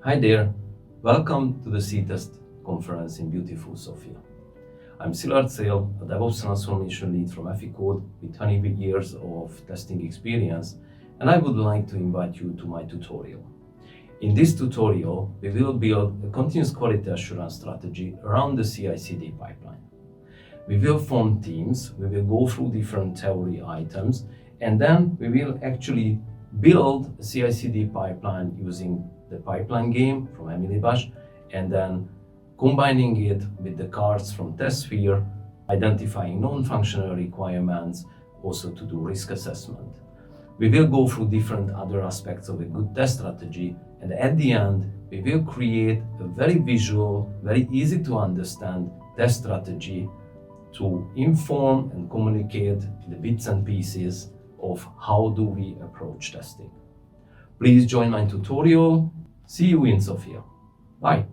Hi there, welcome to the SEETEST conference in beautiful Sofia. I'm Szilard Szell, a DevOps transformation lead from FE Code with 20 years of testing experience, and I would like to invite you to my tutorial. In this tutorial, we will build a continuous quality assurance strategy around the CI/CD pipeline. We will form teams, we will go through different theory items, and then we will actually build a CI/CD pipeline using the pipeline game from Emily Bash, and then combining it with the cards from TestSphere, identifying non-functional requirements, also to do risk assessment. We will go through different other aspects of a good test strategy, and at the end, we will create a very visual, very easy to understand test strategy to inform and communicate the bits and pieces of how do we approach testing. Please join my tutorial. See you in Sofia. Bye.